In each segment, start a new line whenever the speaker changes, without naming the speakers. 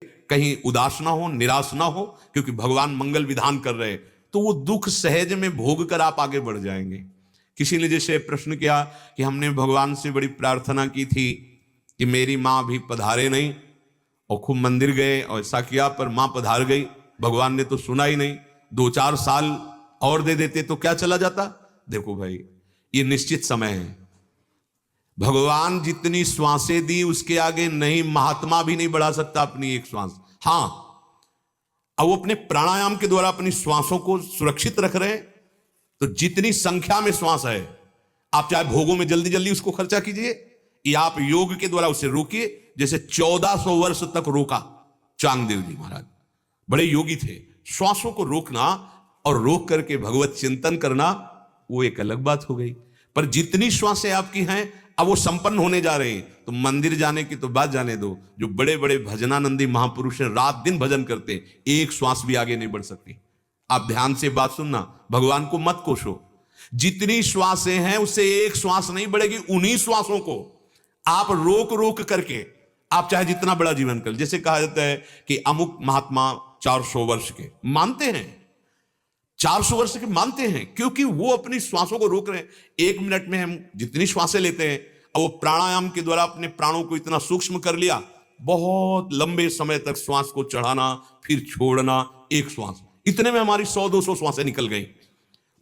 कहीं उदास ना हो, निराश ना हो, क्योंकि भगवान मंगल विधान कर रहे हैं, तो वो दुख सहज में भोग कर आप आगे बढ़ जाएंगे। किसी ने जैसे प्रश्न किया कि हमने भगवान से बड़ी प्रार्थना की थी कि मेरी माँ भी पधारे नहीं, और खूब मंदिर गए और ऐसा किया, पर माँ पधार गई, भगवान ने तो सुना ही नहीं। 2-4 साल और दे देते तो क्या चला जाता। देखो भाई, ये निश्चित समय है। भगवान जितनी श्वासें दी उसके आगे नहीं, महात्मा भी नहीं बढ़ा सकता अपनी एक श्वास। हां, अब वो अपने प्राणायाम के द्वारा अपनी श्वासों को सुरक्षित रख रहे हैं, तो जितनी संख्या में श्वास है, आप चाहे भोगों में जल्दी जल्दी उसको खर्चा कीजिए, या आप योग के द्वारा उसे रोकिए, जैसे 1400 वर्ष तक रोका चांगदेव जी महाराज, बड़े योगी थे। श्वासों को रोकना और रोक करके भगवत चिंतन करना, वो एक अलग बात हो गई। पर जितनी श्वासें आपकी हैं, अब वो संपन्न होने जा रहे हैं, तो मंदिर जाने की तो बात जाने दो। जो बड़े बड़े भजनानंदी महापुरुष हैं, रात दिन भजन करते, एक श्वास भी आगे नहीं बढ़ सकती। आप ध्यान से बात सुनना, भगवान को मत कोसो। जितनी श्वासें हैं उससे एक श्वास नहीं बढ़ेगी। उन्हीं श्वासों को आप रोक रोक करके आप चाहे जितना बड़ा जीवन कर, जैसे कहा जाता है कि अमुक महात्मा 400 वर्ष के मानते हैं, 400 वर्ष के मानते हैं, क्योंकि वो अपनी श्वासों को रोक रहे हैं। 1 मिनट में हम जितनी श्वासें लेते हैं, और वो प्राणायाम के द्वारा अपने प्राणों को इतना सूक्ष्म कर लिया, बहुत लंबे समय तक श्वास को चढ़ाना फिर छोड़ना, एक श्वास, इतने में हमारी 100-200 श्वासें निकल गई।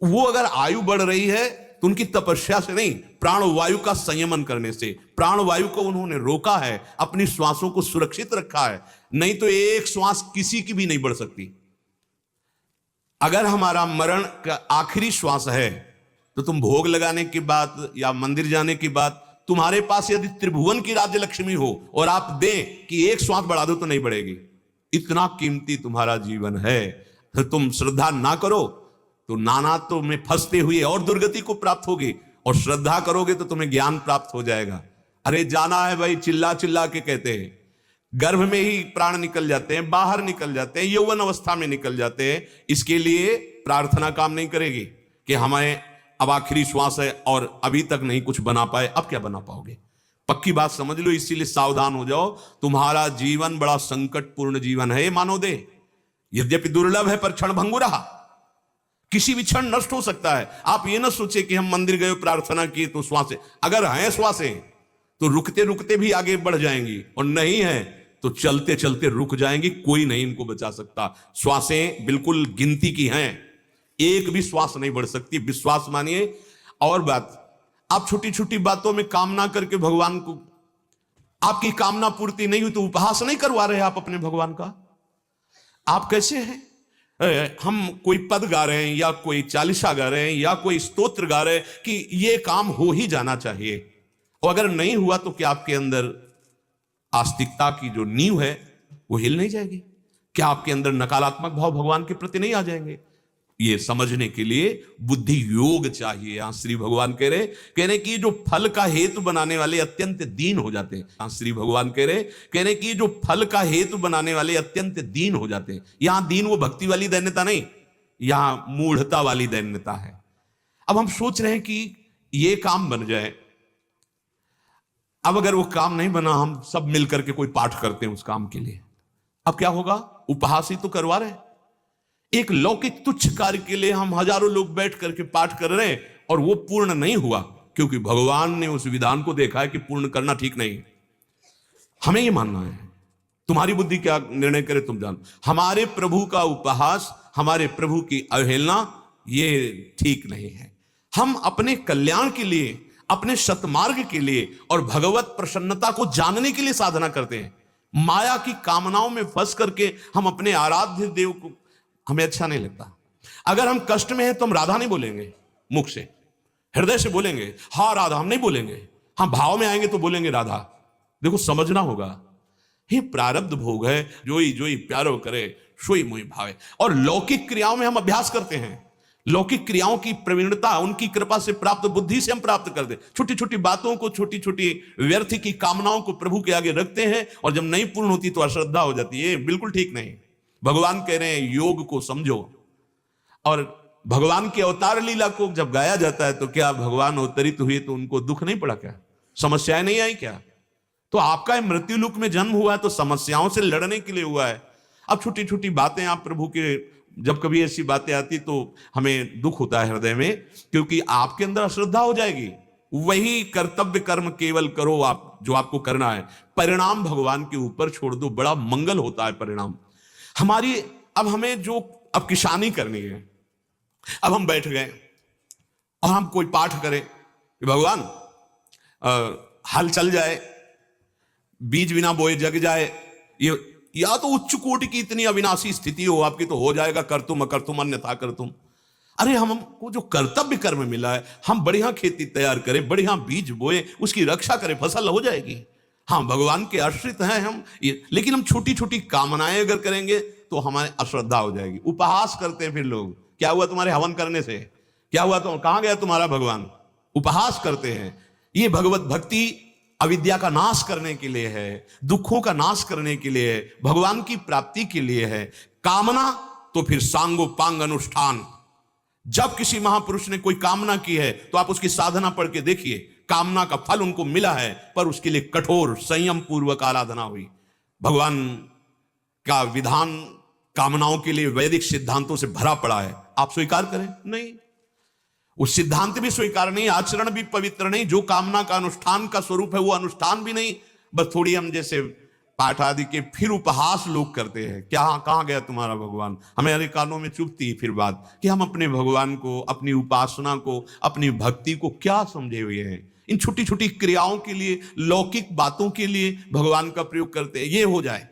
वो अगर आयु बढ़ रही है तो उनकी तपस्या से नहीं, प्राण वायु का संयमन करने से। प्राण वायु को उन्होंने रोका है, अपनी श्वासों को सुरक्षित रखा है, नहीं तो एक श्वास किसी की भी नहीं बढ़ सकती। अगर हमारा मरण का आखिरी श्वास है, तो तुम भोग लगाने की बात या मंदिर जाने की बात, तुम्हारे पास यदि त्रिभुवन की राज्य लक्ष्मी हो और आप दें कि एक श्वास बढ़ा दो, तो नहीं बढ़ेगी। इतना कीमती तुम्हारा जीवन है, तो तुम श्रद्धा ना करो तो नानात्व में फंसते हुए और दुर्गति को प्राप्त होगी, और श्रद्धा करोगे तो तुम्हें ज्ञान प्राप्त हो जाएगा। अरे जाना है भाई, चिल्ला चिल्ला के कहते हैं, गर्भ में ही प्राण निकल जाते हैं, बाहर निकल जाते हैं, यौवन अवस्था में निकल जाते हैं। इसके लिए प्रार्थना काम नहीं करेगी कि हमें अब आखिरी श्वास है और अभी तक नहीं कुछ बना पाए। अब क्या बना पाओगे, पक्की बात समझ लो। इसीलिए सावधान हो जाओ, तुम्हारा जीवन बड़ा संकटपूर्ण जीवन है। मानो दे यद्यपि दुर्लभ है, पर क्षण भंगुर रहा, किसी भी क्षण नष्ट हो सकता है। आप ये ना सोचे कि हम मंदिर गए, प्रार्थना की तो श्वासें, अगर हैं श्वासें तो रुकते रुकते भी आगे बढ़ जाएंगी, और नहीं है तो चलते चलते रुक जाएंगी, कोई नहीं इनको बचा सकता। श्वासें बिल्कुल गिनती की हैं, एक भी श्वास नहीं बढ़ सकती, विश्वास मानिए। और बात, आप छोटी छोटी बातों में कामना करके भगवान को, आपकी कामना पूर्ति नहीं हुई तो उपहास नहीं करवा रहे आप अपने भगवान का। आप कैसे हैं, हम कोई पद गा रहे हैं या कोई चालीसा गा रहे हैं या कोई स्तोत्र गा रहे हैं कि ये काम हो ही जाना चाहिए, और अगर नहीं हुआ तो क्या आपके अंदर आस्तिकता की जो नींव है वो हिल नहीं जाएगी? क्या आपके अंदर नकारात्मक भाव भगवान के प्रति नहीं आ जाएंगे? ये समझने के लिए बुद्धि योग चाहिए। यहां श्री भगवान कह रहे कि जो फल का हेतु बनाने वाले अत्यंत दीन हो जाते हैं। यहां श्री भगवान कह रहे कि जो फल का हेतु बनाने वाले अत्यंत दीन हो जाते हैं। यहां दीन वो भक्ति वाली दैन्यता नहीं, यहां मूढ़ता वाली दैन्यता है। अब हम सोच रहे हैं कि ये काम बन जाए, अब अगर वो काम नहीं बना, हम सब मिलकर के कोई पाठ करते हैं उस काम के लिए, अब क्या होगा? उपहास ही तो करवा रहे हैं। एक लौकिक तुच्छ कार्य के लिए हम हजारों लोग बैठ करके पाठ कर रहे हैं, और वो पूर्ण नहीं हुआ, क्योंकि भगवान ने उस विधान को देखा है कि पूर्ण करना ठीक नहीं। हमें ये मानना है, तुम्हारी बुद्धि क्या निर्णय करे तुम जानो। हमारे प्रभु का उपहास, हमारे प्रभु की अवहेलना, ये ठीक नहीं है। हम अपने कल्याण के लिए, अपने सतमार्ग के लिए और भगवत प्रसन्नता को जानने के लिए साधना करते हैं। माया की कामनाओं में फंस करके हम अपने आराध्य देव को, हमें अच्छा नहीं लगता। अगर हम कष्ट में हैं तो हम राधा नहीं बोलेंगे मुख से, हृदय से बोलेंगे हाँ राधा, हम नहीं बोलेंगे। हम भाव में आएंगे तो बोलेंगे राधा। देखो समझना होगा, ये प्रारब्ध भोग है, जोई जोई प्यारो करे सोई मोहि भावे। और लौकिक क्रियाओं में हम अभ्यास करते हैं, लौकिक क्रियाओं की प्रवीणता उनकी कृपा से प्राप्त बुद्धि से हम प्राप्त करते हैं। छोटी छोटी बातों को, छोटी छोटी व्यर्थ की कामनाओं को प्रभु के आगे रखते हैं, और जब नहीं पूर्ण होती तो अश्रद्धा हो जाती है। बिल्कुल ठीक नहीं। भगवान कह रहे हैं योग को समझो। और भगवान की अवतार लीला को जब गाया जाता है तो क्या भगवान अवतरित हुए तो उनको दुख नहीं पड़ा क्या? समस्याएं नहीं आई क्या? तो आपका ये मृत्यु लोक में जन्म हुआ है तो समस्याओं से लड़ने के लिए हुआ है। अब छोटी छोटी बातें आप प्रभु के, जब कभी ऐसी बातें आती तो हमें दुख होता है हृदय में, क्योंकि आपके अंदर अश्रद्धा हो जाएगी। वही कर्तव्य कर्म केवल करो आप, जो आपको करना है, परिणाम भगवान के ऊपर छोड़ दो, बड़ा मंगल होता है परिणाम हमारी। अब हमें जो अब किसानी करनी है, अब हम बैठ गए और हम कोई पाठ करें कि भगवान हल चल जाए, बीज बिना बोए जग जाए, ये या तो उच्च कोटि की इतनी अविनाशी स्थिति हो आपकी तो हो जाएगा, कर तुम अकर तुम अन्यथा कर तुम। अरे हमको जो कर्तव्य कर्म मिला है, हम बढ़िया खेती तैयार करें, बढ़िया बीज बोए, उसकी रक्षा करें, फसल हो जाएगी। हाँ, भगवान के आश्रित हैं हम, लेकिन हम छोटी छोटी कामनाएं अगर करेंगे तो हमारे अश्रद्धा हो जाएगी। उपहास करते हैं फिर लोग, क्या हुआ तुम्हारे हवन करने से, क्या हुआ, तो कहां गया तुम्हारा भगवान, उपहास करते हैं। ये भगवत भक्ति अविद्या का नाश करने के लिए है, दुखों का नाश करने के लिए है, भगवान की प्राप्ति के लिए है। कामना तो फिर सांगोपांग अनुष्ठान। जब किसी महापुरुष ने कोई कामना की है तो आप उसकी साधना पढ़ के देखिए, कामना का फल उनको मिला है, पर उसके लिए कठोर संयम पूर्वक आराधना हुई। भगवान का विधान कामनाओं के लिए वैदिक सिद्धांतों से भरा पड़ा है, आप स्वीकार करें? नहीं, उस सिद्धांत भी स्वीकार नहीं, आचरण भी पवित्र नहीं, जो कामना का अनुष्ठान का स्वरूप है वो अनुष्ठान भी नहीं। बस थोड़ी हम जैसे पाठ आदि के फिर उपहास लोग करते हैं, क्या कहां गया तुम्हारा भगवान। हमारे कानों में चुभती फिर बात कि हम अपने भगवान को, अपनी उपासना को, अपनी भक्ति को क्या समझे हुए हैं। इन छोटी छोटी क्रियाओं के लिए, लौकिक बातों के लिए भगवान का प्रयोग करते हैं। ये हो जाए,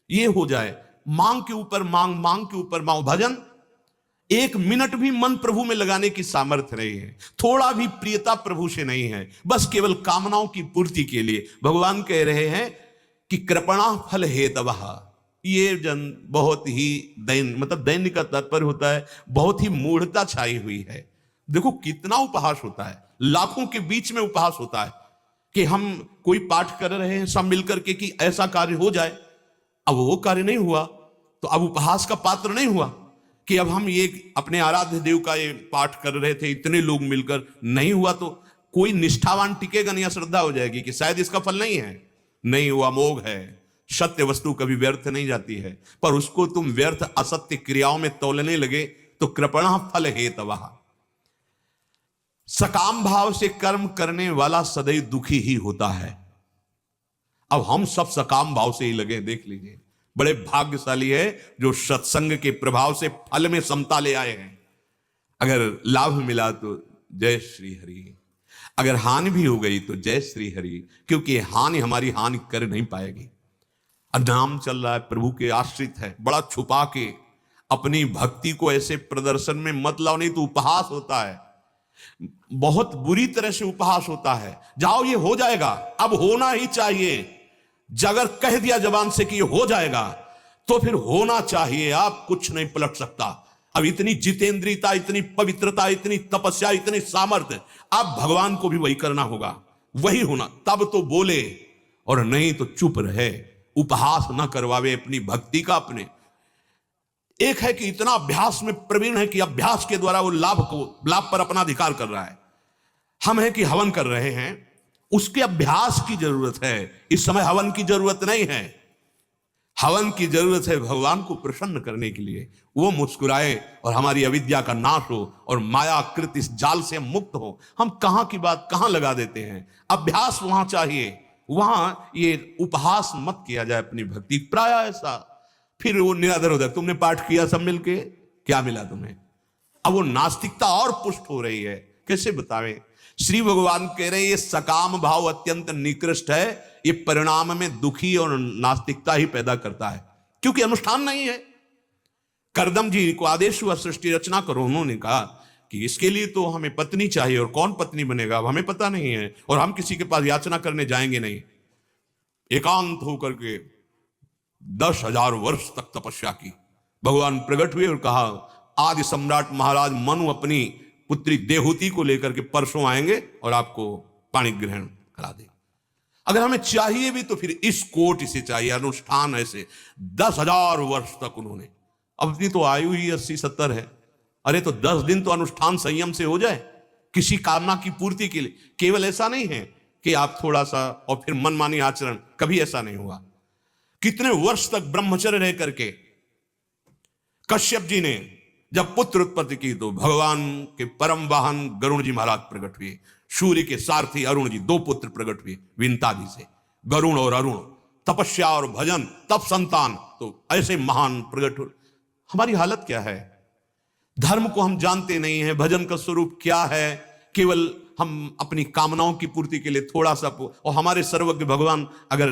ये हो जाए, मांग के ऊपर मांग, मांग के ऊपर मांग। भजन एक मिनट भी मन प्रभु में लगाने की सामर्थ्य नहीं है, थोड़ा भी प्रियता प्रभु से नहीं है, बस केवल कामनाओं की पूर्ति के लिए। भगवान कह रहे हैं कि कृपणा फल हेतवः। ये जन बहुत ही मतलब दैन्य का तात्पर्य होता है बहुत ही मूढ़ता छाई हुई है। देखो कितना उपहास होता है, लाखों के बीच में उपहास होता है कि हम कोई पाठ कर रहे हैं सब मिलकर के कि ऐसा कार्य हो जाए, अब वो कार्य नहीं हुआ तो अब उपहास का पात्र नहीं हुआ। कि अब हम ये अपने आराध्य देव का ये पाठ कर रहे थे, इतने लोग मिलकर, नहीं हुआ तो कोई निष्ठावान टिकेगा नहीं, श्रद्धा हो जाएगी कि शायद इसका फल नहीं है। नहीं, वो अमोघ है। सत्य वस्तु कभी व्यर्थ नहीं जाती है, पर उसको तुम व्यर्थ असत्य क्रियाओं में तौलने लगे तो कृपणा फल हेतवः। सकाम भाव से कर्म करने वाला सदैव दुखी ही होता है। अब हम सब सकाम भाव से ही लगे, देख लीजिए, बड़े भाग्यशाली है जो सत्संग के प्रभाव से फल में समता ले आए हैं। अगर लाभ मिला तो जय श्री हरि, अगर हानि भी हो गई तो जय श्री हरि, क्योंकि हानि हमारी हानि कर नहीं पाएगी। नाम चल रहा है, प्रभु के आश्रित है, बड़ा छुपा के अपनी भक्ति को ऐसे प्रदर्शन में मत लाओ, नहीं तो उपहास होता है, बहुत बुरी तरह से उपहास होता है। जाओ ये हो जाएगा, अब होना ही चाहिए। अगर कह दिया जबान से कि ये हो जाएगा तो फिर होना चाहिए, आप कुछ नहीं पलट सकता। अब इतनी जितेंद्रियता, इतनी पवित्रता, इतनी तपस्या, इतनी सामर्थ्य, अब भगवान को भी वही करना होगा, वही होना, तब तो बोले, और नहीं तो चुप रहे, उपहास ना करवावे अपनी भक्ति का। अपने एक है कि इतना अभ्यास में प्रवीण है कि अभ्यास के द्वारा वो लाभ पर अपना अधिकार कर रहा है। हम है कि हवन कर रहे हैं, उसके अभ्यास की जरूरत है। इस समय हवन की जरूरत नहीं है, हवन की जरूरत है भगवान को प्रसन्न करने के लिए, वो मुस्कुराए और हमारी अविद्या का नाश हो और मायाकृत इस जाल से हम मुक्त हो। हम कहां की बात कहां लगा देते हैं, अभ्यास वहां चाहिए, वहां ये उपहास मत किया जाए अपनी भक्ति। प्राय ऐसा फिर वो निरादर होता है, तुमने पाठ किया सब मिलके, क्या मिला तुम्हें? अब वो नास्तिकता और पुष्ट हो रही है, कैसे बतावें। श्री भगवान कह रहे हैं ये सकाम भाव अत्यंत निकृष्ट है, ये परिणाम में दुखी और नास्तिकता ही पैदा करता है, क्योंकि अनुष्ठान नहीं है। करदम जी को आदेश हुआ सृष्टि रचना करो, उन्होंने कहा कि इसके लिए तो हमें पत्नी चाहिए, और कौन पत्नी बनेगा अब हमें पता नहीं है, और हम किसी के पास याचना करने जाएंगे नहीं। एकांत होकर के 10,000 वर्ष तक तपस्या की, भगवान प्रकट हुए और कहा आदि सम्राट महाराज मनु अपनी पुत्री देहूति को लेकर के परसों आएंगे और आपको पाणी ग्रहण करा दे। अगर हमें चाहिए भी तो फिर इस कोटि से चाहिए, अनुष्ठान ऐसे 10,000 वर्ष तक उन्होंने, अब अपनी तो आयु ही 80-70 है, अरे तो 10 दिन तो अनुष्ठान संयम से हो जाए किसी कामना की पूर्ति के लिए। केवल ऐसा नहीं है कि आप थोड़ा सा और फिर मनमानी आचरण, कभी ऐसा नहीं हुआ। कितने वर्ष तक ब्रह्मचर्य रह करके कश्यप जी ने जब पुत्र उत्पत्ति की तो भगवान के परम वाहन गरुण जी महाराज प्रकट हुए, सूर्य के सारथी अरुण जी, 2 पुत्र प्रकट हुए विंतादि से, गरुण और अरुण, तपस्या और भजन, तप संतान, तो ऐसे महान प्रकट हो। हमारी हालत क्या है? धर्म को हम जानते नहीं हैं, भजन का स्वरूप क्या है, केवल हम अपनी कामनाओं की पूर्ति के लिए थोड़ा सा, और हमारे सर्वज्ञ भगवान अगर,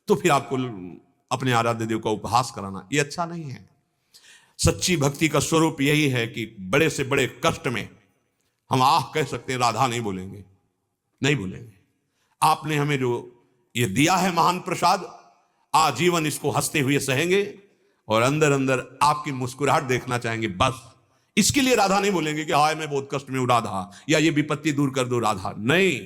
तो फिर आपको अपने आराध्य देव का उपहास कराना, ये अच्छा नहीं है। सच्ची भक्ति का स्वरूप यही है कि बड़े से बड़े कष्ट में हम आह कह सकते हैं, राधा नहीं बोलेंगे, नहीं बोलेंगे। आपने हमें जो ये दिया है महान प्रसाद, आजीवन इसको हंसते हुए सहेंगे और अंदर अंदर आपकी मुस्कुराहट देखना चाहेंगे, बस इसके लिए राधा नहीं बोलेंगे कि हाय मैं बहुत कष्ट में हूं राधा, या ये विपत्ति दूर कर दो राधा, नहीं।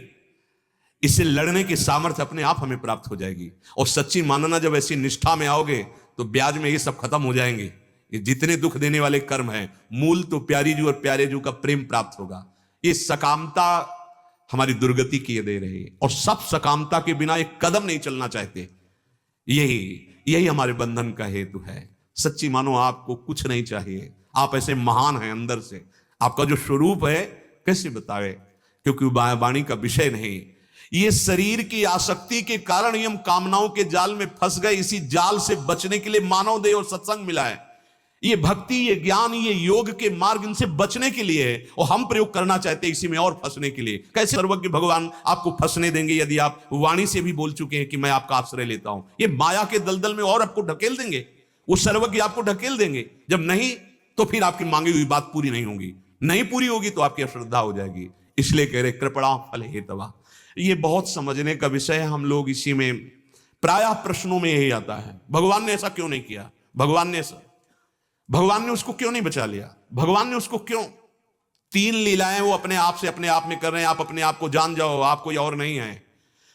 इससे लड़ने की सामर्थ्य अपने आप हमें प्राप्त हो जाएगी। और सच्ची मानना, जब ऐसी निष्ठा में आओगे तो ब्याज में ये सब खत्म हो जाएंगे। ये जितने दुख देने वाले कर्म हैं, मूल तो प्यारी जू और प्यारे जू का प्रेम प्राप्त होगा। ये सकामता हमारी दुर्गति किए दे रही है, और सब सकामता के बिना एक कदम नहीं चलना चाहते। यही हमारे बंधन का हेतु है। सच्ची मानो आपको कुछ नहीं चाहिए, आप ऐसे महान हैं अंदर से। आपका जो स्वरूप है कैसे बतावे, क्योंकि वाणी का विषय नहीं। ये शरीर की आसक्ति के कारण ही हम कामनाओं के जाल में फंस गए। इसी जाल से बचने के लिए मानव देह और सत्संग मिला है। ये भक्ति, ये ज्ञान, ये योग के मार्ग, इनसे बचने के लिए है, और हम प्रयोग करना चाहते हैं इसी में और फंसने के लिए। कैसे सर्वज्ञ भगवान आपको फंसने देंगे यदि आप वाणी से भी बोल चुके हैं कि मैं आपका आश्रय लेता हूं? ये माया के दलदल में और आपको ढकेल देंगे, वो सर्वज्ञ आपको ढकेल देंगे। जब नहीं तो फिर आपकी मांगी हुई बात पूरी नहीं होगी, नहीं पूरी होगी तो आपकी अश्रद्धा हो जाएगी। इसलिए कह रहे कृपणा फल हेतवा। ये बहुत समझने का विषय है। हम लोग इसी में प्रायः प्रश्नों में यही आता है, भगवान ने ऐसा क्यों नहीं किया, भगवान ने उसको क्यों नहीं बचा लिया, भगवान ने उसको क्यों। 3 लीलाएं वो अपने आप में कर रहे हैं। आप अपने आप को जान जाओ, आप कोई और नहीं है।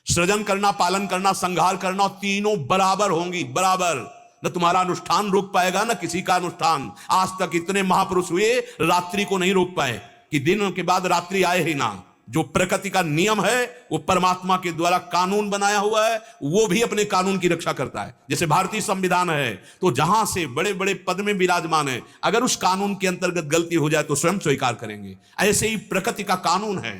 सृजन करना, पालन करना, संहार करना, और तीनों बराबर होंगी, बराबर। न तुम्हारा अनुष्ठान रोक पाएगा, न किसी का अनुष्ठान। आज तक इतने महापुरुष हुए, रात्रि को नहीं रोक पाए कि दिन के बाद रात्रि आए ही ना। जो प्रकृति का नियम है, वो परमात्मा के द्वारा कानून बनाया हुआ है, वो भी अपने कानून की रक्षा करता है। जैसे भारतीय संविधान है, तो जहां से बड़े बड़े पद में विराजमान है, अगर उस कानून के अंतर्गत गलती हो जाए तो स्वयं स्वीकार करेंगे। ऐसे ही प्रकृति का कानून है।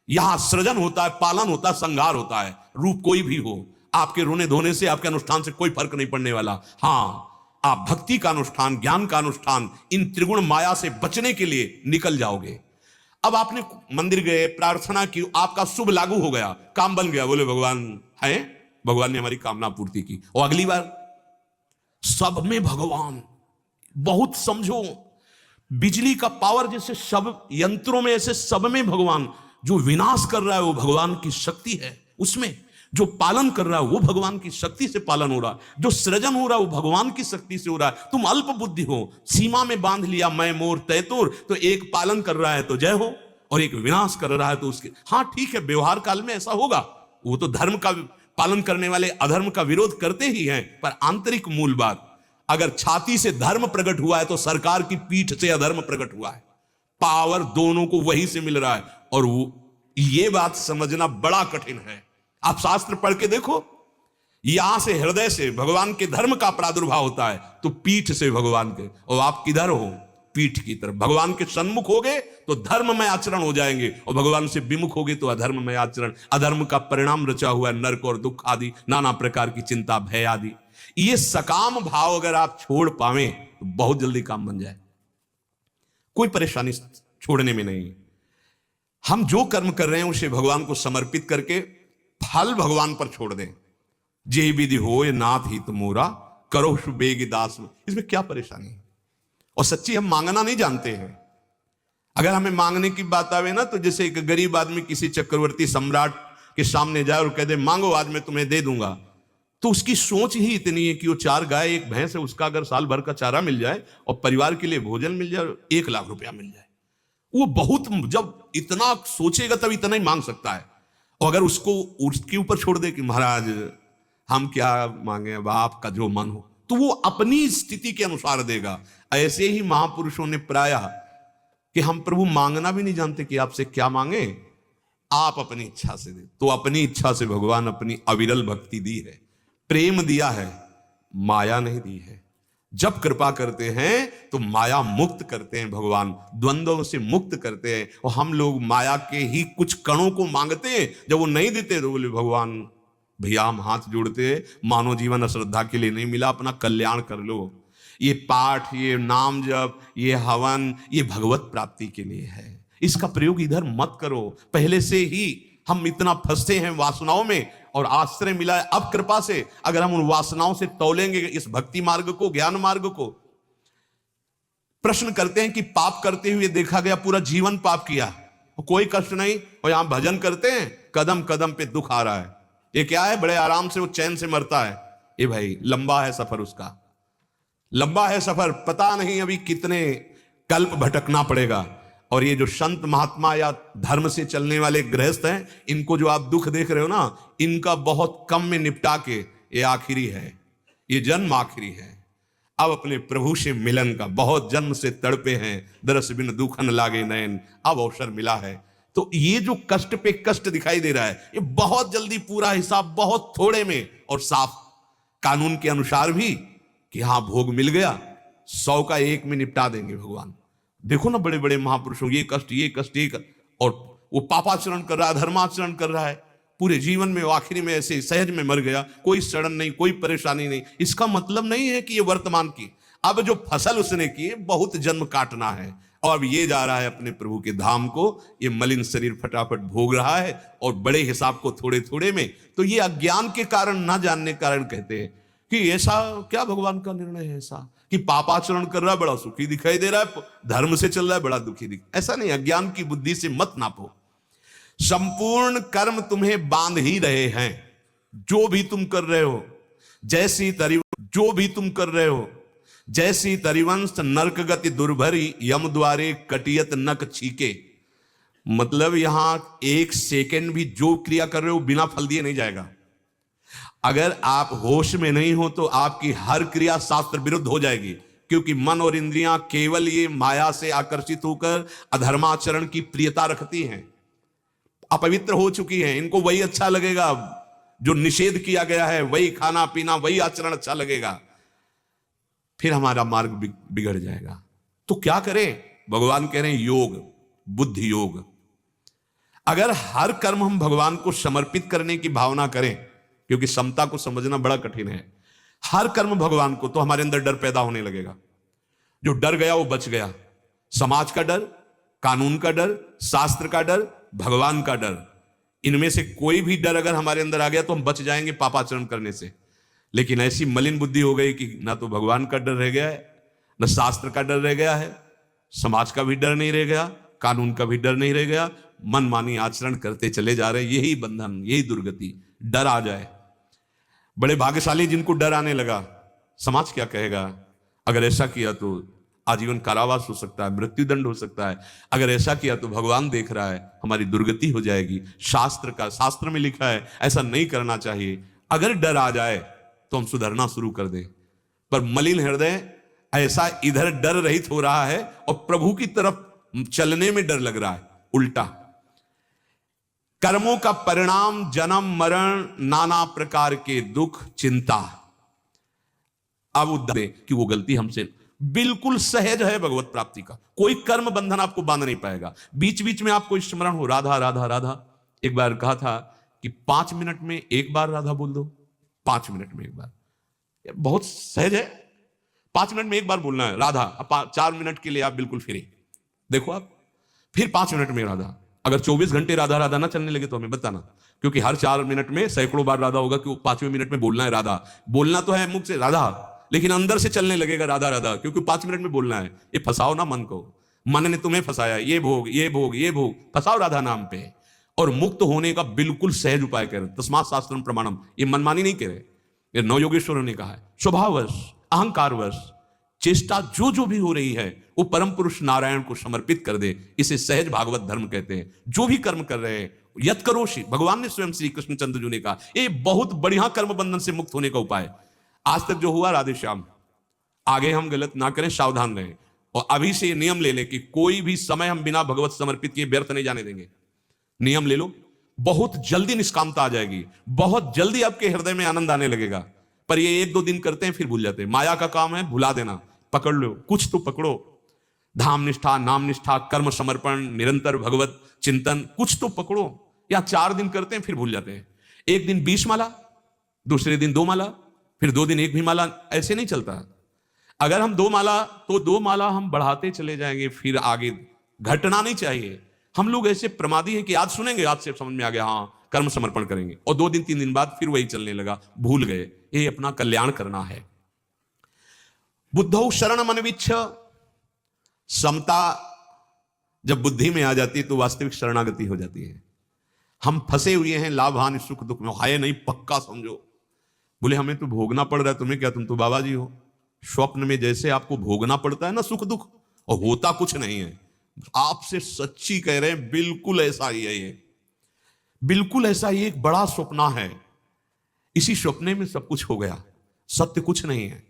यहां सृजन होता है, पालन होता है, संहार होता है, रूप कोई भी हो। आपके रोने धोने से, आपके अनुष्ठान से कोई फर्क नहीं पड़ने वाला। हाँ, आप भक्ति का अनुष्ठान, ज्ञान का अनुष्ठान, इन त्रिगुण माया से बचने के लिए निकल जाओगे। अब आपने मंदिर गए, प्रार्थना की, आपका शुभ लागू हो गया, काम बन गया, बोले भगवान है, भगवान ने हमारी कामना पूर्ति की। और अगली बार सब में भगवान, बहुत समझो, बिजली का पावर जैसे सब यंत्रों में, ऐसे सब में भगवान। जो विनाश कर रहा है वो भगवान की शक्ति है उसमें, जो पालन कर रहा है वो भगवान की शक्ति से पालन हो रहा है, जो सृजन हो रहा है वो भगवान की शक्ति से हो रहा है। तुम अल्प बुद्धि हो, सीमा में बांध लिया मैं मोर तैतुर, तो एक पालन कर रहा है तो जय हो, और एक विनाश कर रहा है तो उसके। हाँ ठीक है, व्यवहार काल में ऐसा होगा, वो तो धर्म का पालन करने वाले अधर्म का विरोध करते ही हैं। पर आंतरिक मूल बात, अगर छाती से धर्म प्रकट हुआ है तो सरकार की पीठ से अधर्म प्रकट हुआ है। पावर दोनों को वहीं से मिल रहा है, और वो ये बात समझना बड़ा कठिन है। आप शास्त्र पढ़ के देखो, यहां से हृदय से भगवान के धर्म का प्रादुर्भाव होता है, तो पीठ से भगवान के। और आप किधर हो? पीठ की तरफ। भगवान के सन्मुख होगे तो धर्म में आचरण हो जाएंगे, और भगवान से विमुख होगे तो अधर्म में आचरण। अधर्म का परिणाम रचा हुआ है नरक और दुख आदि, नाना प्रकार की चिंता, भय आदि। ये सकाम भाव अगर आप छोड़ पावे तो बहुत जल्दी काम बन जाए। कोई परेशानी छोड़ने में नहीं। हम जो कर्म कर रहे हैं उसे भगवान को समर्पित करके फल भगवान पर छोड़ दें। जे विधि हो ये नाथ हित मोरा, करो सुबेग दास में। इसमें क्या परेशानी है? और सच्ची हम मांगना नहीं जानते हैं। अगर हमें मांगने की बात आवे ना, तो जैसे एक गरीब आदमी किसी चक्रवर्ती सम्राट के सामने जाए और कह दे मांगो आज मैं तुम्हें दे दूंगा, तो उसकी सोच ही इतनी है कि वो 4 गाय 1 भैंस है, उसका अगर साल भर का चारा मिल जाए और परिवार के लिए भोजन मिल जाए, 1 लाख रुपया मिल जाए, वो बहुत, जब इतना सोचेगा तब इतना ही मांग सकता है। और अगर उसको उसके ऊपर छोड़ दे कि महाराज हम क्या मांगे, अब आपका जो मन हो, तो वो अपनी स्थिति के अनुसार देगा। ऐसे ही महापुरुषों ने प्रायः कि हम प्रभु मांगना भी नहीं जानते कि आपसे क्या मांगे, आप अपनी इच्छा से दे। तो अपनी इच्छा से भगवान अपनी अविरल भक्ति दी है, प्रेम दिया है, माया नहीं दी है। जब कृपा करते हैं तो माया मुक्त करते हैं भगवान, द्वंद्वों से मुक्त करते हैं। और हम लोग माया के ही कुछ कणों को मांगते हैं, जब वो नहीं देते तो बोले भगवान भैया हम हाथ जोड़ते हैं, मानव जीवन अश्रद्धा के लिए नहीं मिला, अपना कल्याण कर लो। ये पाठ, ये नाम जप, ये हवन, ये भगवत प्राप्ति के लिए है, इसका प्रयोग इधर मत करो। पहले से ही हम इतना फंसे हैं वासनाओं में और आश्रय मिला है अब कृपा से। अगर हम उन वासनाओं से तौलेंगे इस भक्ति मार्ग को, ज्ञान मार्ग को। प्रश्न करते हैं कि पाप करते हुए देखा गया, पूरा जीवन पाप किया, कोई कष्ट नहीं, और यहां भजन करते हैं, कदम कदम पे दुख आ रहा है। ये क्या है? बड़े आराम से वो चैन से मरता है। ये भाई लंबा है सफर, उसका लंबा है सफर, पता नहीं अभी कितने कल्प भटकना पड़ेगा। और ये जो संत महात्मा या धर्म से चलने वाले गृहस्थ हैं, इनको जो आप दुख देख रहे हो ना, इनका बहुत कम में निपटा के ये आखिरी है, ये जन्म आखिरी है। अब अपने प्रभु से मिलन का, बहुत जन्म से तड़पे हैं, दरस बिन दुखन लागे नयन, अब अवसर मिला है। तो ये जो कष्ट पे कष्ट दिखाई दे रहा है, ये बहुत जल्दी पूरा हिसाब बहुत थोड़े में और साफ कानून के अनुसार भी कि हाँ भोग मिल गया, 100 का 1 में निपटा देंगे भगवान। देखो ना बड़े बड़े महापुरुषों, ये कष्ट ये कष्ट ये और वो पापाचरण कर रहा है, धर्माचरण कर रहा है, पूरे जीवन में आखिरी में ऐसे सहज में मर गया, कोई सड़न नहीं, कोई परेशानी नहीं। इसका मतलब नहीं है कि ये वर्तमान की, अब जो फसल उसने की बहुत जन्म काटना है, और अब ये जा रहा है अपने प्रभु के धाम को, ये मलिन शरीर फटाफट भोग रहा है और बड़े हिसाब को थोड़े थोड़े में। तो ये अज्ञान के कारण, ना जानने के कारण कहते हैं कि ऐसा क्या भगवान का निर्णय है ऐसा कि पापाचरण कर रहा है बड़ा सुखी दिखाई दे रहा है, धर्म से चल रहा है बड़ा दुखी दिखाई। ऐसा नहीं, अज्ञान की बुद्धि से मत नापो। संपूर्ण कर्म तुम्हें बांध ही रहे हैं, जो भी तुम कर रहे हो, जो भी तुम कर रहे हो, जैसी तरिवंश नरक गति दुर्भरी, यम द्वारे कटियत नक छीके। मतलब यहां 1 सेकेंड भी जो क्रिया कर रहे हो बिना फल दिए नहीं जाएगा। अगर आप होश में नहीं हो तो आपकी हर क्रिया शास्त्र विरुद्ध हो जाएगी, क्योंकि मन और इंद्रियां केवल ये माया से आकर्षित होकर अधर्माचरण की प्रियता रखती हैं, अपवित्र हो चुकी हैं। इनको वही अच्छा लगेगा जो निषेध किया गया है, वही खाना पीना, वही आचरण अच्छा लगेगा, फिर हमारा मार्ग बिगड़ जाएगा। तो क्या करें? भगवान कह रहे हैं योग, बुद्धि योग। अगर हर कर्म हम भगवान को समर्पित करने की भावना करें, क्योंकि समता को समझना बड़ा कठिन है, हर कर्म भगवान को, तो हमारे अंदर डर पैदा होने लगेगा। जो डर गया वो बच गया। समाज का डर, कानून का डर, शास्त्र का डर, भगवान का डर, इनमें से कोई भी डर अगर हमारे अंदर आ गया तो हम बच जाएंगे पापाचरण करने से। लेकिन ऐसी मलिन बुद्धि हो गई कि ना तो भगवान का डर रह गया है, न शास्त्र का डर रह गया है, समाज का भी डर नहीं रह गया, कानून का भी डर नहीं रह गया, मनमानी आचरण करते चले जा रहे। यही बंधन, यही दुर्गति। डर आ जाए, बड़े भाग्यशाली जिनको डर आने लगा। समाज क्या कहेगा? अगर ऐसा किया तो आजीवन कारावास हो सकता है, मृत्युदंड हो सकता है। अगर ऐसा किया तो भगवान देख रहा है, हमारी दुर्गति हो जाएगी। शास्त्र में लिखा है ऐसा नहीं करना चाहिए। अगर डर आ जाए तो हम सुधरना शुरू कर दें। पर मलिन हृदय ऐसा इधर डर रहित हो रहा है और प्रभु की तरफ चलने में डर लग रहा है, उल्टा। कर्मों का परिणाम जन्म मरण, नाना प्रकार के दुख, चिंता। अब उद्धरे कि वो गलती हमसे, बिल्कुल सहज है भगवत प्राप्ति का। कोई कर्म बंधन आपको बांध नहीं पाएगा। बीच बीच में आपको स्मरण हो, राधा राधा राधा। एक बार कहा था कि 5 मिनट में एक बार राधा बोल दो, 5 मिनट में एक बार, बहुत सहज है। 5 मिनट में एक बार बोलना है राधा, 4 मिनट के लिए आप बिल्कुल फ्री। देखो आप, फिर 5 मिनट में राधा। अगर 24 घंटे राधा राधा ना चलने लगे तो हमें बताना, क्योंकि हर 4 मिनट में सैकड़ों बार राधा होगा कि 5वें मिनट में बोलना है राधा। बोलना तो है मुख से राधा, लेकिन अंदर से चलने लगेगा राधा राधा, क्योंकि 5 मिनट में बोलना है। ये फंसाओ ना मन को, मन ने तुम्हें फंसाया, ये भोग ये भोग ये भोग, फंसाओ राधा नाम पे। और मुक्त होने का बिल्कुल सहज उपाय कह रहे, तस्मात् शास्त्रम प्रमाणम। ये मनमानी नहीं कह रहे, ये नवयोगेश्वरों ने कहा है। स्वभाववश, अहंकारवश चेष्टा जो भी हो रही है वो परम पुरुष नारायण को समर्पित कर दे। इसे सहज भागवत धर्म कहते हैं। जो भी कर्म कर रहे हैं, यत करोषि, भगवान ने स्वयं श्री कृष्णचंद्र जी ने कहा, ये बहुत बढ़िया कर्म बंधन से मुक्त होने का उपाय। आज तक जो हुआ राधे श्याम, आगे हम गलत ना करें, सावधान रहें। और अभी से नियम ले लें कि कोई भी समय हम बिना भगवत समर्पित किए व्यर्थ नहीं जाने देंगे। नियम ले लो, बहुत जल्दी निष्कामता आ जाएगी, बहुत जल्दी आपके हृदय में आनंद आने लगेगा। पर ये 1-2 दिन करते हैं फिर भूल जाते हैं। माया का काम है भुला देना। पकड़ लो, कुछ तो पकड़ो। धाम निष्ठा, नाम निष्ठा, कर्म समर्पण, निरंतर भगवत चिंतन, कुछ तो पकड़ो। या 4 दिन करते हैं फिर भूल जाते हैं। एक दिन 20 माला, दूसरे दिन 2 माला, फिर 2 दिन 1 भी माला, ऐसे नहीं चलता। अगर हम 2 माला तो 2 माला हम बढ़ाते चले जाएंगे, फिर आगे घटना नहीं चाहिए। हम लोग ऐसे प्रमादी हैं कि आज सुनेंगे, आज से समझ में आ गया, हाँ कर्म समर्पण करेंगे, और 2 दिन 3 दिन बाद फिर वही चलने लगा, भूल गए। ये अपना कल्याण करना है। बुद्धौ शरण मनविच्छ, समता जब बुद्धि में आ जाती है तो वास्तविक शरणागति हो जाती है। हम फंसे हुए हैं लाभ हानि सुख दुख में, हाय नहीं पक्का समझो। बोले हमें तो भोगना पड़ रहा है, तुम्हें क्या, तुम तो बाबा जी हो। स्वप्न में जैसे आपको भोगना पड़ता है ना सुख दुख, और होता कुछ नहीं है, आपसे सच्ची कह रहे हैं, बिल्कुल ऐसा ही है। ये बिल्कुल ऐसा ही एक बड़ा स्वप्न है। इसी स्वप्ने में सब कुछ हो गया, सत्य कुछ नहीं है।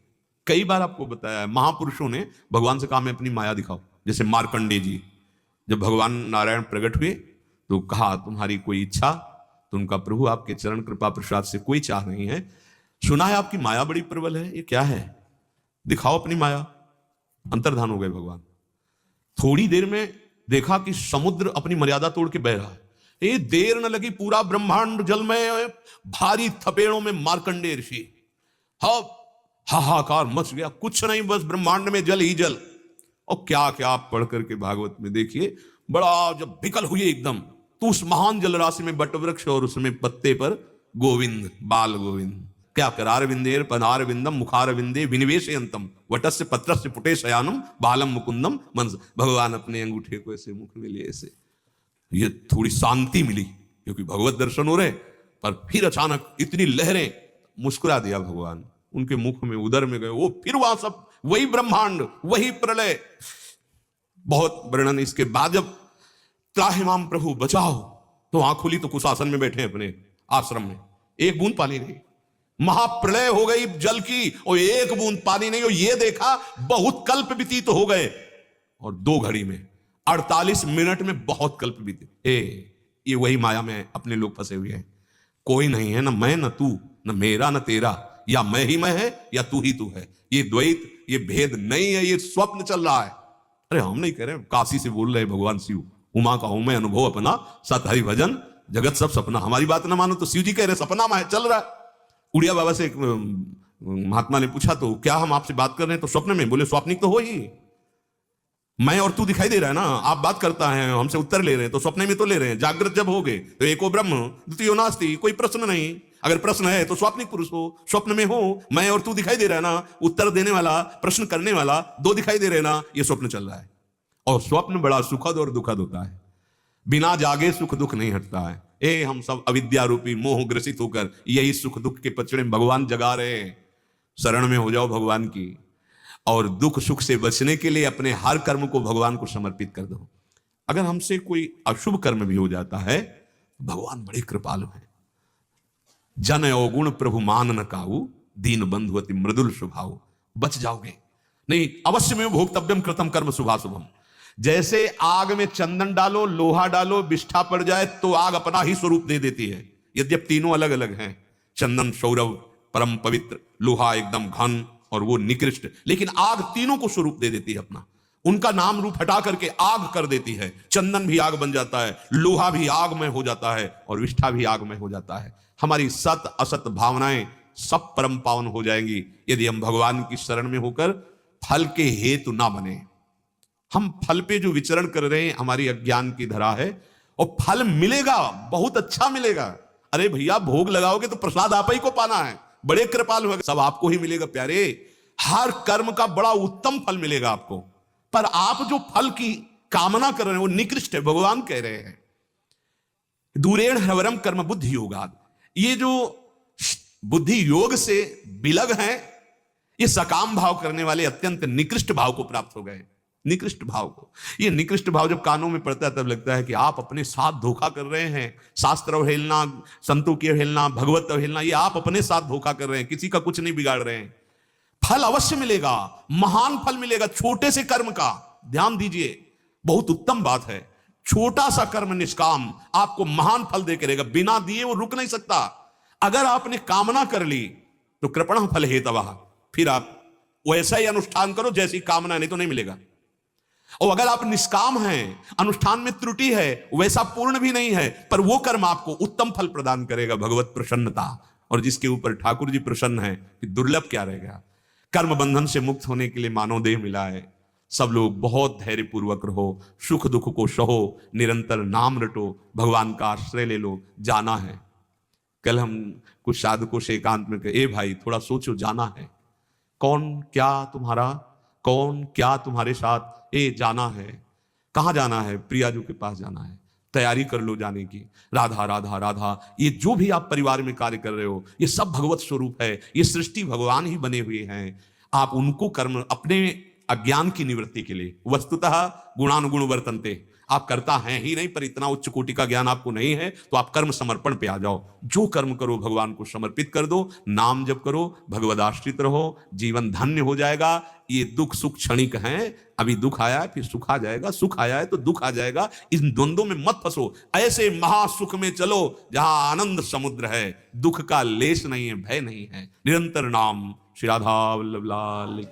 कई बार आपको बताया है, महापुरुषों ने भगवान से कहा मैं अपनी माया दिखाओ। जैसे मार्कंडेय जी, जब भगवान नारायण प्रकट हुए तो कहा तुम्हारी कोई इच्छा, तो उनका प्रभु आपके चरण कृपा प्रसाद से कोई चाह नहीं है, सुना है आपकी माया बड़ी प्रबल है, ये क्या है, दिखाओ अपनी माया। अंतर्धान हो गए भगवान। थोड़ी देर में देखा कि समुद्र अपनी मर्यादा तोड़ के बह रहा है। ये देर न लगी, पूरा ब्रह्मांड जल में, भारी थपेड़ों में मार्कंडेय ऋषि, हाहाकार मच गया, कुछ नहीं बस ब्रह्मांड में जल ही जल। और क्या क्या आप पढ़ करके भागवत में देखिए, बड़ा जब विकल हुए एकदम, तो उस महान जलराशि में बटवृक्ष और उसमें पत्ते पर गोविंद, बाल गोविंद, क्या करार विंदेर पनार विंदम मुखार विंदे विनिवेशयंतम वटस्य पत्रस्य पुटे शयानम बालम मुकुंदम मनस। भगवान अपने अंगूठे को ऐसे मुख में लिए, ऐसे ये थोड़ी शांति मिली क्योंकि भगवत दर्शन हो रहे। पर फिर अचानक इतनी लहरें, मुस्कुरा दिया भगवान, उनके मुख में उदर में गए वो, फिर वहां सब वही ब्रह्मांड, वही प्रलय, बहुत वर्णन। इसके बाद जब त्राहिमाम प्रभु बचाओ, तो आंख खुली तो कुशासन में बैठे अपने आश्रम में, एक बूंद पानी नहीं, महाप्रलय हो गई जल की, और एक बूंद पानी नहीं। और ये देखा बहुत कल्प व्यतीत हो गए, और 2 घड़ी में 48 मिनट में बहुत कल्प बीते। ये वही माया में अपने लोग फंसे हुए हैं। कोई नहीं है, न मैं न तू, न मेरा न तेरा, या मैं ही मैं है या तू ही तू है। ये द्वैत, ये भेद नहीं है, ये स्वप्न चल रहा है। अरे हम नहीं कह रहे, काशी से बोल रहे भगवान शिव, उमा का हूं मैं अनुभव अपना, सत हरि भजन जगत सब सपना। हमारी बात ना मानो तो शिव जी कह रहे सपना में चल रहा है। उड़िया बाबा से एक महात्मा ने पूछा, तो क्या हम आपसे बात कर रहे हैं तो स्वप्न में? बोले स्वप्निक तो हो ही, मैं और तू दिखाई दे रहा है ना, आप बात करता है, हमसे उत्तर ले रहे हैं, तो स्वप्न में तो ले रहे हैं। जागृत जब हो गए तो एको ब्रह्म द्वितीयो नास्ति, कोई प्रश्न नहीं। अगर प्रश्न है तो स्वाप्निक पुरुष हो, स्वप्न में हो, मैं और तू दिखाई दे रहा है ना, उत्तर देने वाला, प्रश्न करने वाला 2 दिखाई दे रहे ना, ये स्वप्न चल रहा है। और स्वप्न बड़ा सुखद और दुखद होता है, बिना जागे सुख दुख नहीं हटता है। हम सब अविद्या रूपी मोह ग्रसित होकर यही सुख दुख के पचड़े में भगवान जगा रहे हैं। शरण में हो जाओ भगवान की, और दुख सुख से बचने के लिए अपने हर कर्म को भगवान को समर्पित कर दो। अगर हमसे कोई अशुभ कर्म भी हो जाता है, भगवान बड़े कृपालु हैं। जन अवगुण प्रभु मान न काऊ, दीन बंधु अति मृदुल स्वभाव। बच जाओगे नहीं, अवश्य में भोक्तव्यम कृतम कर्म शुभाशुभम। जैसे आग में चंदन डालो, लोहा डालो, बिष्ठा पड़ जाए तो आग अपना ही स्वरूप दे देती है। यद्यप तीनों अलग अलग हैं, चंदन सौरभ परम पवित्र, लोहा एकदम घन और वो निकृष्ट, लेकिन आग तीनों को स्वरूप दे देती है अपना। उनका नाम रूप हटा करके आग कर देती है। चंदन भी आग बन जाता है, लोहा भी आग में हो जाता है, और विष्ठा भी आग में हो जाता है। हमारी सत असत भावनाएं सब परम पावन हो जाएंगी यदि हम भगवान की शरण में होकर फल के हेतु ना बने। हम फल पे जो विचरण कर रहे हैं हमारी अज्ञान की धरा है, और फल मिलेगा, बहुत अच्छा मिलेगा। अरे भैया भोग लगाओगे तो प्रसाद आप ही को पाना है, बड़े कृपालु है, सब आपको ही मिलेगा प्यारे। हर कर्म का बड़ा उत्तम फल मिलेगा आपको, पर आप जो फल की कामना कर रहे हैं वो निकृष्ट है। भगवान कह रहे हैं दूरेण ह्रवरम कर्म बुद्धि योगाद। ये जो बुद्धि योग से विलग हैं, ये सकाम भाव करने वाले अत्यंत निकृष्ट भाव को प्राप्त हो गए। निकृष्ट भाव को, ये निकृष्ट भाव जब कानों में पड़ता है तब लगता है कि आप अपने साथ धोखा कर रहे हैं। शास्त्र अवहेलना, संतों की अवहेलना, भगवत अवहेलना, ये आप अपने साथ धोखा कर रहे हैं, किसी का कुछ नहीं बिगाड़ रहे हैं। फल अवश्य मिलेगा, महान फल मिलेगा छोटे से कर्म का। ध्यान दीजिए, बहुत उत्तम बात है। छोटा सा कर्म निष्काम आपको महान फल दे करेगा, बिना दिए वो रुक नहीं सकता। अगर आपने कामना कर ली तो कृपण फल हेतवः, फिर आप वैसा ही अनुष्ठान करो जैसी कामना, नहीं तो नहीं मिलेगा। और अगर आप निष्काम हैं, अनुष्ठान में त्रुटि है, वैसा पूर्ण भी नहीं है, पर वो कर्म आपको उत्तम फल प्रदान करेगा, भगवत प्रसन्नता। और जिसके ऊपर ठाकुर जी प्रसन्न है, कि दुर्लभ क्या रहेगा। कर्म बंधन से मुक्त होने के लिए मानव देह मिला है। सब लोग बहुत धैर्य पूर्वक रहो, सुख दुख को सहो, निरंतर नाम रटो, भगवान का आश्रय ले लो, जाना है। कल हम कुछ साधकों से एकांत में कहे, ए भाई थोड़ा सोचो, जाना है। कौन क्या तुम्हारे साथ, जाना है। कहां जाना है? प्रिया जी के पास जाना है, तैयारी कर लो जाने की। राधा राधा राधा, ये जो भी आप परिवार में कार्य कर रहे हो, ये सब भगवत स्वरूप है, ये सृष्टि भगवान ही बने हुए हैं। आप उनको कर्म अपने अज्ञान की निवृत्ति के लिए, वस्तुतः गुणानुगुण वर्तन्ते, आप करता हैं ही नहीं, पर इतना उच्च कोटि का ज्ञान आपको नहीं है, तो आप कर्म समर्पण पे आ जाओ। जो कर्म करो भगवान को समर्पित कर दो, नाम जप करो, भगवदाश्रित रहो, जीवन धन्य हो जाएगा। ये दुख सुख क्षणिक हैं, अभी दुख आया है फिर सुख आ जाएगा, सुख आया है तो दुख आ जाएगा। इन द्वंद्वों में मत फंसो, ऐसे महासुख में चलो जहां आनंद समुद्र है, दुख का लेश नहीं है, भय नहीं है। निरंतर नाम। श्री राधा वल्लभ लाल।